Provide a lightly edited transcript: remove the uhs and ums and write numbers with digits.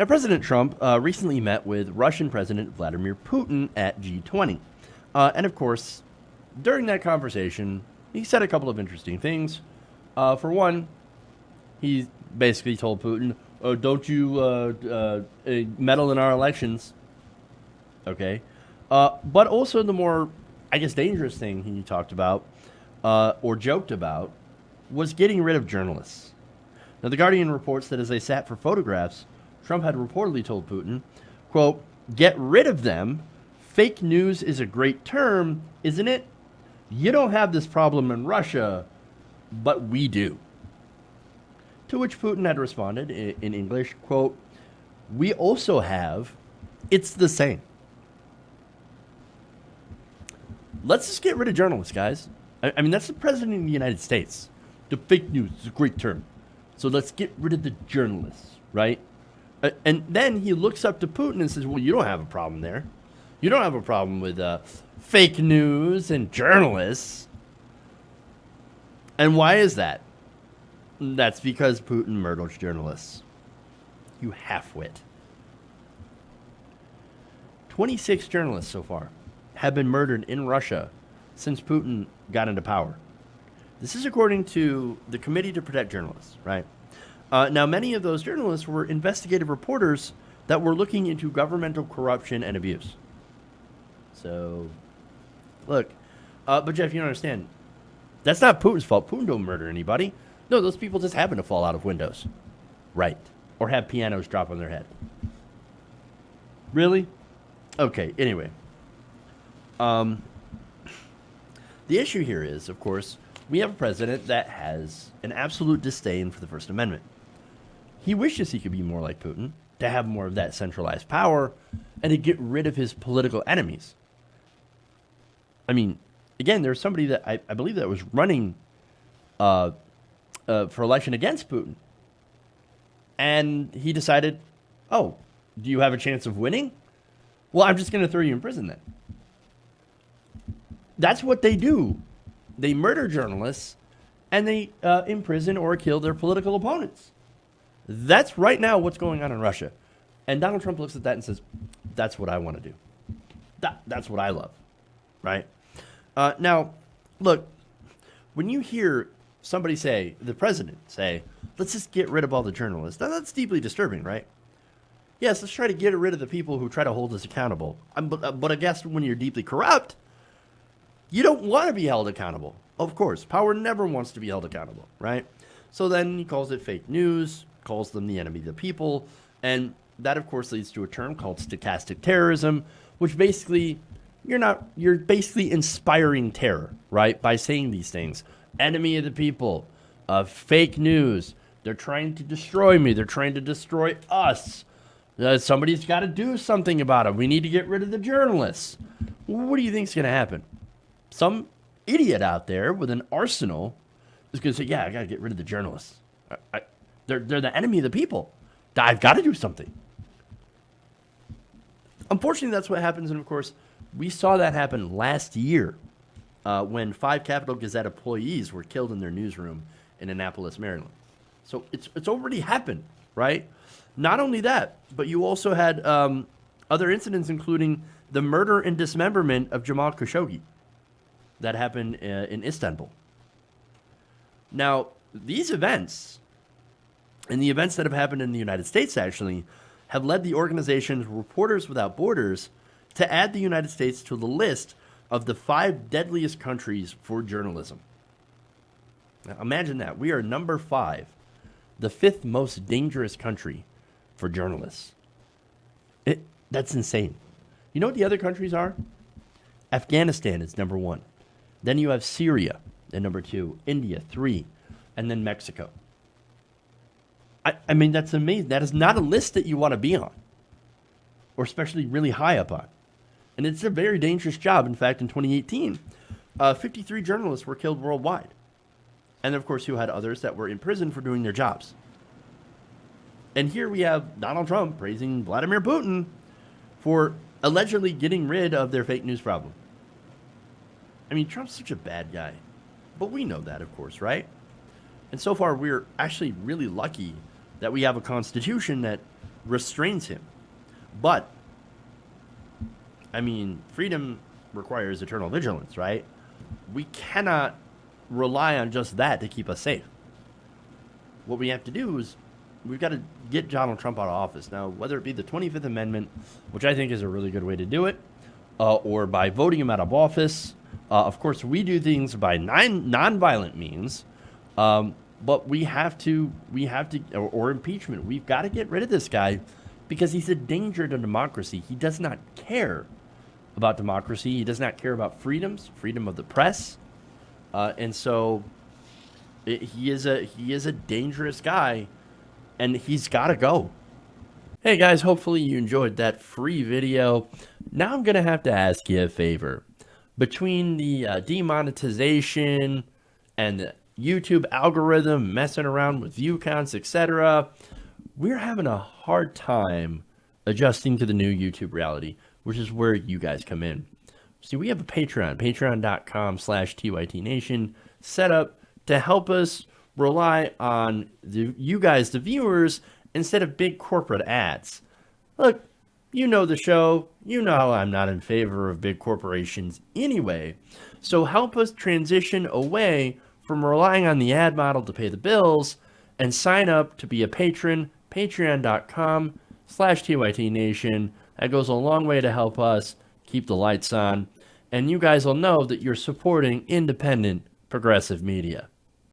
Now, President Trump recently met with Russian President Vladimir Putin at G20. And of course, during that conversation, he said a couple of interesting things. For one, he basically told Putin, oh, don't you meddle in our elections. Okay. But also the more, I guess, dangerous thing he talked about or joked about was getting rid of journalists. Now, The Guardian reports that as they sat for photographs, Trump had reportedly told Putin, quote, get rid of them. Fake news is a great term, isn't it? You don't have this problem in Russia, but we do. To which Putin had responded in English, quote, we also have, it's the same. Let's just get rid of journalists, guys. I mean, that's the president of the United States. The fake news is a great term. So let's get rid of the journalists, right? And then he looks up to Putin and says, well, you don't have a problem there. You don't have a problem with fake news and journalists. And why is that? That's because Putin murders journalists. You half-wit. 26 journalists so far have been murdered in Russia since Putin got into power. This is according to the Committee to Protect Journalists, right? Now, many of those journalists were investigative reporters that were looking into governmental corruption and abuse. So, look, but Jeff, you don't understand. That's not Putin's fault. Putin don't murder anybody. No, those people just happen to fall out of windows. Right. Or have pianos drop on their head. Really? Okay, anyway. The issue here is, of course, we have a president that has an absolute disdain for the First Amendment. He wishes he could be more like Putin, to have more of that centralized power, and to get rid of his political enemies. I mean, again, there's somebody that I believe that was running for election against Putin. And he decided, oh, do you have a chance of winning? Well, I'm just going to throw you in prison then. That's what they do. They murder journalists and they imprison or kill their political opponents. That's right now what's going on in Russia. And Donald Trump looks at that and says, that's what I want to do. That's what I love, right? Now, look, when you hear somebody say, the president say, let's just get rid of all the journalists, now that's deeply disturbing, right? Yes, let's try to get rid of the people who try to hold us accountable. But I guess when you're deeply corrupt, you don't want to be held accountable. Of course, power never wants to be held accountable, right? So then he calls it fake news, calls them the enemy of the people, and that, of course, leads to a term called stochastic terrorism, which basically, you're basically inspiring terror, right? By saying these things. Enemy of the people, fake news, they're trying to destroy me, they're trying to destroy us. Somebody's got to do something about it. We need to get rid of the journalists. What do you think is going to happen? Some idiot out there with an arsenal is going to say, yeah, I got to get rid of the journalists. They're the enemy of the people. I've got to do something. Unfortunately, that's what happens. And of course, we saw that happen last year when 5 Capital Gazette employees were killed in their newsroom in Annapolis, Maryland. So it's already happened, right? Not only that, but you also had other incidents, including the murder and dismemberment of Jamal Khashoggi that happened in Istanbul. Now, these events, and the events that have happened in the United States actually, have led the organization Reporters Without Borders to add the United States to the list of the 5 deadliest countries for journalism. Now, imagine that. We are number 5, the 5th most dangerous country for journalists. That's insane. You know what the other countries are? Afghanistan is number 1. Then you have Syria at number 2, India 3, and then Mexico. I mean, that's amazing. That is not a list that you want to be on, or especially really high up on. And it's a very dangerous job. In fact, in 2018, 53 journalists were killed worldwide. And of course, you had others that were in prison for doing their jobs. And here we have Donald Trump praising Vladimir Putin for allegedly getting rid of their fake news problem. I mean, Trump's such a bad guy. But we know that, of course, right? And so far, we're actually really lucky that we have a constitution that restrains him. But, I mean, freedom requires eternal vigilance, right? We cannot rely on just that to keep us safe. What we have to do is we've got to get Donald Trump out of office. Now, whether it be the 25th Amendment, which I think is a really good way to do it, or by voting him out of office. Of course, we do things by non-violent means, but we have to, or impeachment. We've got to get rid of this guy because he's a danger to democracy. He does not care about democracy. He does not care about freedom of the press, and so he is a dangerous guy, and he's got to go. Hey guys, hopefully you enjoyed that free video. Now I'm gonna have to ask you a favor. Between the demonetization and the YouTube algorithm messing around with view counts, etc., we're having a hard time adjusting to the new YouTube reality, which is where you guys come in. See, we have a Patreon, patreon.com/TYTNation, set up to help us rely on you guys, the viewers, instead of big corporate ads. Look, you know the show. You know how I'm not in favor of big corporations anyway. So help us transition away from relying on the ad model to pay the bills and sign up to be a patron, patreon.com/TYTNation. That goes a long way to help us keep the lights on. And you guys will know that you're supporting independent progressive media.